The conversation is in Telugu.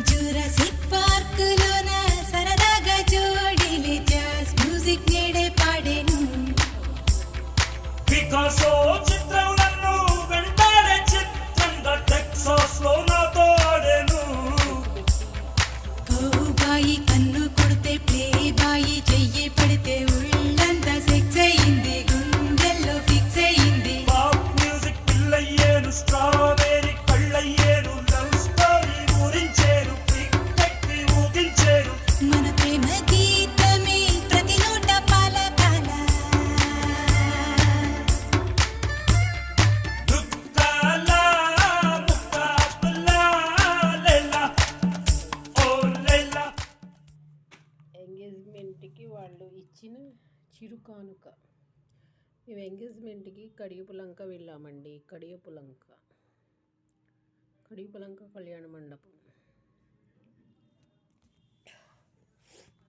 జురాసిక్ పార్క్ లోన సరదాగా జోడీలే జాస్ మ్యూజిక్ నేడే పాడేను. పికాసో చిత్రం నన్ను వెంటాడే చిత్రంగా టెక్సాస్ లో నాతో ఆడేను. కౌబాయి కన్ను కొడితే ప్లే బాయి చెయ్యి పడితే ఉళ్ళంతా సెక్స్ అయింది, గుండెల్లో ఫిక్స్ అయింది. పాప్ మ్యూజిక్ పిల్లయ్యేను, స్ట్రాబెర్రీ కళ్ళయ్యేను, లవ్ స్టోరీ ఊరించేను, పిక్కెట్టి ఊగించేను. మన ప్రేమ గీతమే ప్రతి నోట పలకాల. దుక్కాలా ముక్కాబులా లేలా ఓ లేలా. ఎంగేజ్మెంట్కి వాళ్ళు ఇచ్చిన చిరు కానుక. మేము ఎంగేజ్మెంట్కి కడియపులంక వెళ్ళామండి. కడియపులంక కళ్యాణ మండపం.